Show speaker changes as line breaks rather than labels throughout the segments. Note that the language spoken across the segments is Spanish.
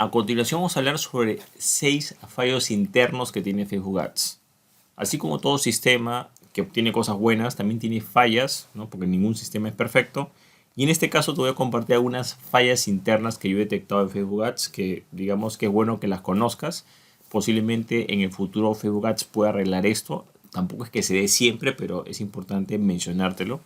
A continuación vamos a hablar sobre 6 fallos internos que tiene Facebook Ads. Así como todo sistema que tiene cosas buenas, también tiene fallas, ¿no? Porque ningún sistema es perfecto. Y en este caso te voy a compartir algunas fallas internas que yo he detectado en Facebook Ads, que digamos que es bueno que las conozcas. Posiblemente en el futuro Facebook Ads pueda arreglar esto. Tampoco es que se dé siempre, pero es importante mencionártelo.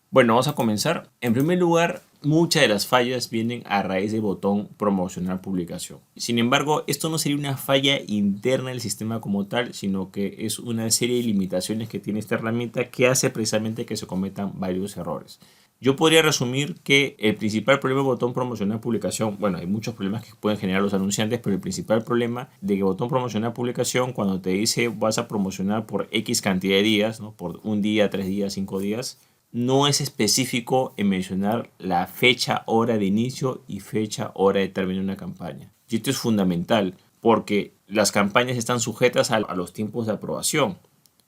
Bueno, vamos a comenzar. En primer lugar, muchas de las fallas vienen a raíz del botón promocionar publicación. Sin embargo, esto no sería una falla interna del sistema como tal, sino que es una serie de limitaciones que tiene esta herramienta que hace precisamente que se cometan varios errores. Yo podría resumir que el principal problema del botón promocionar publicación, bueno, hay muchos problemas que pueden generar los anunciantes, pero el principal problema de que botón promocionar publicación, cuando te dice vas a promocionar por X cantidad de días, ¿no? Por un día, 3 días, 5 días, no es específico en mencionar la fecha, hora de inicio y fecha, hora de término de una campaña. Y esto es fundamental porque las campañas están sujetas a los tiempos de aprobación.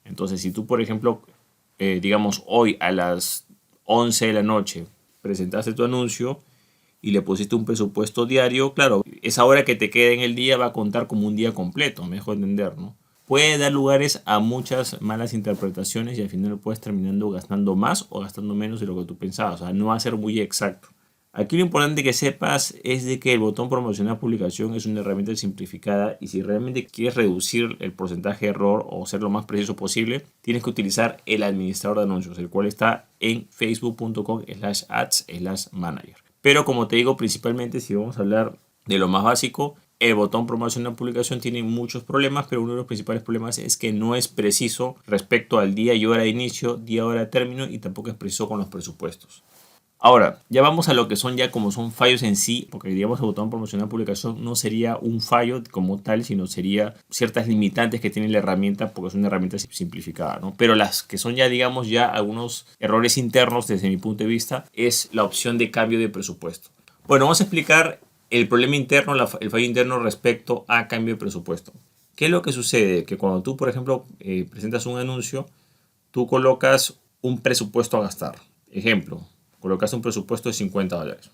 Entonces, si tú, por ejemplo, digamos hoy a las 11 de la noche presentaste tu anuncio y le pusiste un presupuesto diario, claro, esa hora que te queda en el día va a contar como un día completo, mejor entender, ¿no? Puede dar lugares a muchas malas interpretaciones y al final puedes terminando gastando más o gastando menos de lo que tú pensabas. O sea, no va a ser muy exacto. Aquí lo importante que sepas es de que el botón promocionar publicación es una herramienta simplificada y si realmente quieres reducir el porcentaje de error o ser lo más preciso posible, tienes que utilizar el administrador de anuncios, el cual está en facebook.com/ads/manager. Pero como te digo, principalmente si vamos a hablar de lo más básico, el botón promocionar publicación tiene muchos problemas, pero uno de los principales problemas es que no es preciso respecto al día y hora de inicio, día y hora de término y tampoco es preciso con los presupuestos. Ahora, ya vamos a lo que son ya como son fallos en sí, porque digamos el botón promocionar publicación no sería un fallo como tal, sino sería ciertas limitantes que tiene la herramienta porque es una herramienta simplificada, ¿no? Pero las que son ya digamos ya algunos errores internos desde mi punto de vista es la opción de cambio de presupuesto. Bueno, vamos a explicar el problema interno, el fallo interno respecto a cambio de presupuesto. ¿Qué es lo que sucede? Que cuando tú, por ejemplo, presentas un anuncio, tú colocas un presupuesto a gastar. Ejemplo, colocas un presupuesto de $50.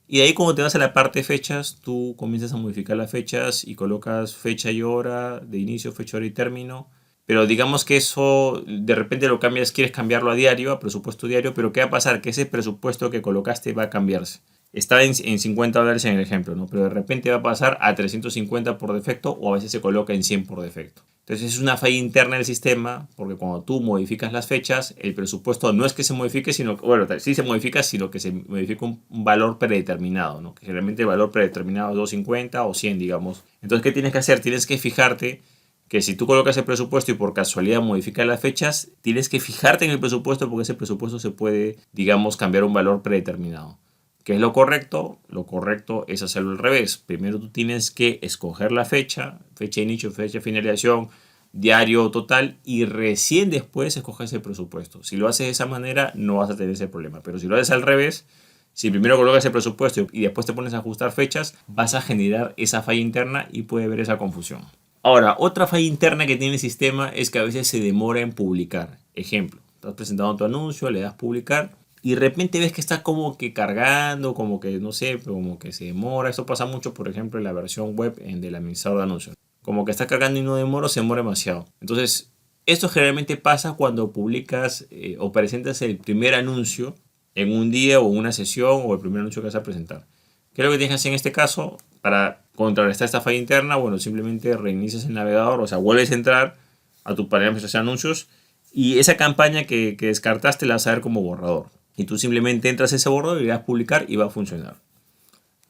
Y de ahí cuando te vas a la parte de fechas, tú comienzas a modificar las fechas y colocas fecha y hora de inicio, fecha, hora y término. Pero digamos que eso de repente lo cambias, quieres cambiarlo a diario, a presupuesto diario, pero ¿qué va a pasar? Que ese presupuesto que colocaste va a cambiarse. Está en $50 en el ejemplo, ¿no? Pero de repente va a pasar a 350 por defecto o a veces se coloca en 100 por defecto. Entonces es una falla interna del sistema porque cuando tú modificas las fechas, el presupuesto no es que se modifique, sino que, bueno, sí se modifica, sino que se modifica un valor predeterminado, ¿no? Que generalmente el valor predeterminado es 250 o 100, digamos. Entonces, ¿qué tienes que hacer? Tienes que fijarte que si tú colocas el presupuesto y por casualidad modificas las fechas, tienes que fijarte en el presupuesto porque ese presupuesto se puede, digamos, cambiar un valor predeterminado. ¿Qué es lo correcto? Lo correcto es hacerlo al revés. Primero tú tienes que escoger la fecha, fecha de inicio, fecha de finalización, diario total y recién después escoges el presupuesto. Si lo haces de esa manera no vas a tener ese problema. Pero si lo haces al revés, si primero colocas el presupuesto y después te pones a ajustar fechas, vas a generar esa falla interna y puede haber esa confusión. Ahora, otra falla interna que tiene el sistema es que a veces se demora en publicar. Ejemplo, estás presentando tu anuncio, le das publicar y de repente ves que está como que cargando, como que no sé, como que se demora. Esto pasa mucho, por ejemplo, en la versión web del administrador de anuncios. Como que está cargando y no demora, se demora demasiado. Entonces, esto generalmente pasa cuando publicas o presentas el primer anuncio en un día o una sesión o el primer anuncio que vas a presentar. ¿Qué es lo que tienes que hacer en este caso? Para contrarrestar esta falla interna, bueno, simplemente reinicias el navegador, o sea, vuelves a entrar a tu panel de anuncios y esa campaña que descartaste la vas a ver como borrador. Y tú simplemente entras a ese borrador y le das publicar y va a funcionar.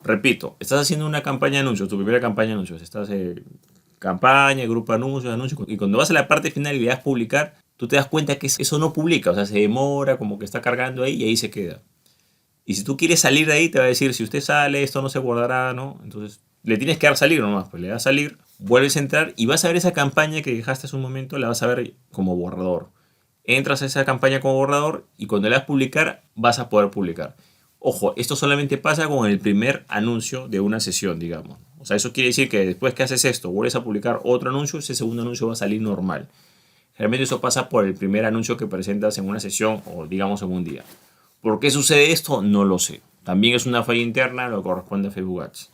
Repito, estás haciendo una campaña de anuncios, tu primera campaña de anuncios. Estás en campaña, grupo de anuncios, anuncios. Y cuando vas a la parte final y le das publicar, tú te das cuenta que eso no publica. O sea, se demora, como que está cargando ahí y ahí se queda. Y si tú quieres salir de ahí, te va a decir, si usted sale, esto no se guardará, ¿no? Entonces, le tienes que dar salir nomás. Pues le das salir, vuelves a entrar y vas a ver esa campaña que dejaste hace un momento, la vas a ver como borrador. Entras a esa campaña como borrador y cuando le das publicar, vas a poder publicar. Ojo, esto solamente pasa con el primer anuncio de una sesión, digamos. O sea, eso quiere decir que después que haces esto, vuelves a publicar otro anuncio, ese segundo anuncio va a salir normal. Generalmente eso pasa por el primer anuncio que presentas en una sesión o digamos en un día. ¿Por qué sucede esto? No lo sé. También es una falla interna, lo que corresponde a Facebook Ads.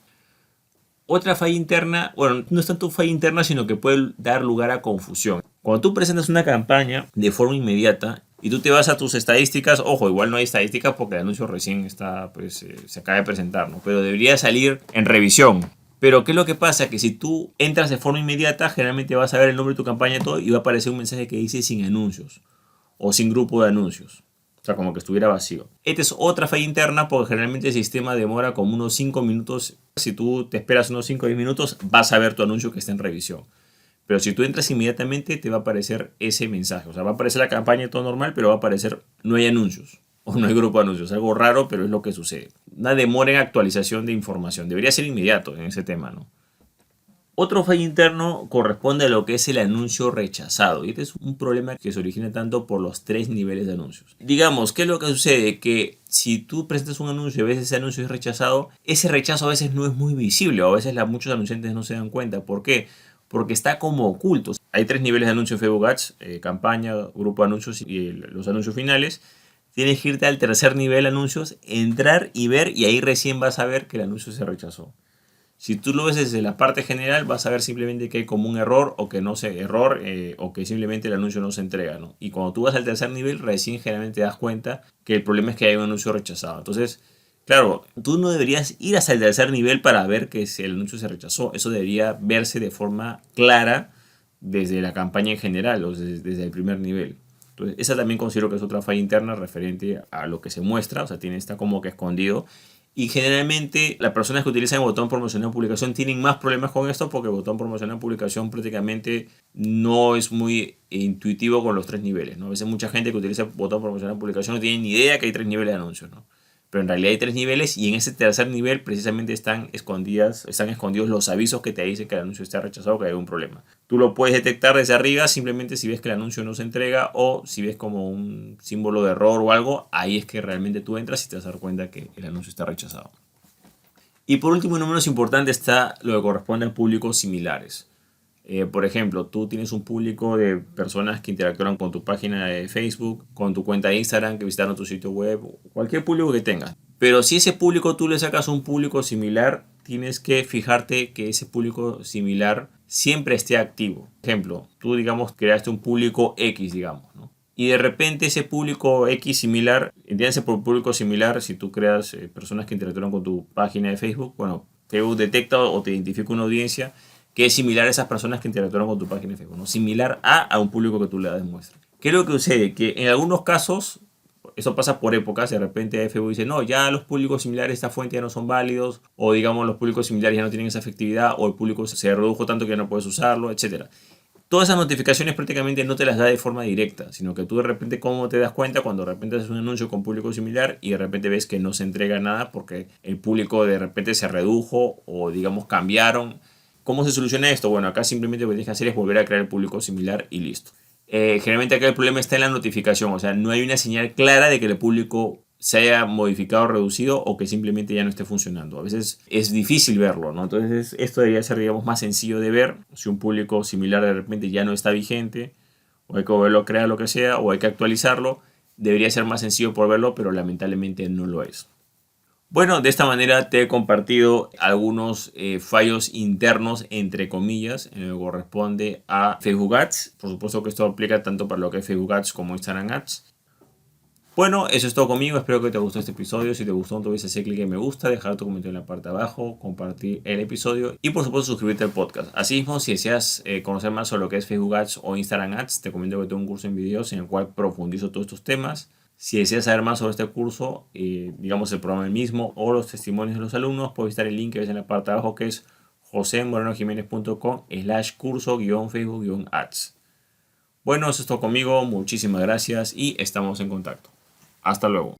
Otra falla interna, bueno, no es tanto falla interna, sino que puede dar lugar a confusión. Cuando tú presentas una campaña de forma inmediata y tú te vas a tus estadísticas, ojo, igual no hay estadísticas porque el anuncio recién está, pues, se acaba de presentar, ¿no? Pero debería salir en revisión. Pero ¿qué es lo que pasa? Que si tú entras de forma inmediata, generalmente vas a ver el nombre de tu campaña y todo y va a aparecer un mensaje que dice sin anuncios o sin grupo de anuncios. O sea, como que estuviera vacío. Esta es otra falla interna porque generalmente el sistema demora como unos 5 minutos. Si tú te esperas unos 5 o 10 minutos, vas a ver tu anuncio que está en revisión. Pero si tú entras inmediatamente, te va a aparecer ese mensaje. O sea, va a aparecer la campaña y todo normal, pero va a aparecer no hay anuncios o no hay grupo de anuncios. Algo raro, pero es lo que sucede. Una demora en actualización de información. Debería ser inmediato en ese tema, ¿no? Otro fallo interno corresponde a lo que es el anuncio rechazado. Y este es un problema que se origina tanto por los 3 niveles de anuncios. Digamos, ¿qué es lo que sucede? Que si tú presentas un anuncio y a veces ese anuncio es rechazado, ese rechazo a veces no es muy visible o a veces muchos anunciantes no se dan cuenta. ¿Por qué? Porque está como oculto. Hay 3 niveles de anuncios en Facebook Ads, campaña, grupo de anuncios y los anuncios finales. Tienes que irte al tercer nivel de anuncios, entrar y ver y ahí recién vas a ver que el anuncio se rechazó. Si tú lo ves desde la parte general, vas a ver simplemente que hay como un error o que no sé, error o que simplemente el anuncio no se entrega, ¿no? Y cuando tú vas al tercer nivel, recién generalmente te das cuenta que el problema es que hay un anuncio rechazado. Entonces, claro, tú no deberías ir hasta el tercer nivel para ver que el anuncio se rechazó. Eso debería verse de forma clara desde la campaña en general o desde el primer nivel. Entonces, esa también considero que es otra falla interna referente a lo que se muestra, o sea, está como que escondido. Y generalmente las personas que utilizan el botón promocionar publicación tienen más problemas con esto porque el botón promocionar publicación prácticamente no es muy intuitivo con los 3 niveles, ¿no? A veces mucha gente que utiliza el botón promocionar publicación no tiene ni idea que hay 3 niveles de anuncios, ¿no? Pero en realidad hay 3 niveles y en ese tercer nivel precisamente están escondidos los avisos que te dicen que el anuncio está rechazado o que hay un problema. Tú lo puedes detectar desde arriba simplemente si ves que el anuncio no se entrega o si ves como un símbolo de error o algo, ahí es que realmente tú entras y te vas a dar cuenta que el anuncio está rechazado. Y por último y no menos importante está lo que corresponde a públicos similares. Por ejemplo, tú tienes un público de personas que interactúan con tu página de Facebook, con tu cuenta de Instagram, que visitaron tu sitio web, cualquier público que tengas. Pero si ese público tú le sacas un público similar, tienes que fijarte que ese público similar siempre esté activo. Por ejemplo, tú digamos creaste un público X, digamos, ¿no? Y de repente ese público X similar, entiéndase por público similar, si tú creas personas que interactúan con tu página de Facebook, bueno, Facebook detecta o te identifica una audiencia que es similar a esas personas que interactúan con tu página de Facebook, ¿no? Similar a un público que tú le das muestra. ¿Qué es lo que sucede? Que en algunos casos, eso pasa por épocas, de repente Facebook dice, no, ya los públicos similares de esta fuente ya no son válidos, o digamos los públicos similares ya no tienen esa efectividad, o el público se redujo tanto que ya no puedes usarlo, etc. Todas esas notificaciones prácticamente no te las da de forma directa, sino que tú de repente, ¿cómo te das cuenta? Cuando de repente haces un anuncio con público similar y de repente ves que no se entrega nada porque el público de repente se redujo o digamos cambiaron. ¿Cómo se soluciona esto? Bueno, acá simplemente lo que tienes que hacer es volver a crear el público similar y listo. Generalmente acá el problema está en la notificación, o sea, no hay una señal clara de que el público se haya modificado o reducido o que simplemente ya no esté funcionando. A veces es difícil verlo, ¿no? Entonces esto debería ser, digamos, más sencillo de ver. Si un público similar de repente ya no está vigente, o hay que volverlo a crear, lo que sea, o hay que actualizarlo, debería ser más sencillo por verlo, pero lamentablemente no lo es. Bueno, de esta manera te he compartido algunos fallos internos, entre comillas, en lo que corresponde a Facebook Ads. Por supuesto que esto aplica tanto para lo que es Facebook Ads como Instagram Ads. Bueno, eso es todo conmigo. Espero que te gustó este episodio. Si te gustó, no te olvides hacer clic en me gusta, dejar tu comentario en la parte de abajo, compartir el episodio y por supuesto suscribirte al podcast. Asimismo, si deseas conocer más sobre lo que es Facebook Ads o Instagram Ads, te comento que tengo un curso en videos en el cual profundizo todos estos temas. Si deseas saber más sobre este curso, digamos el programa mismo o los testimonios de los alumnos, puedes visitar el link que ves en la parte de abajo que es josemorenojimenez.com/curso-facebook-ads. Bueno, eso es todo conmigo. Muchísimas gracias y estamos en contacto. Hasta luego.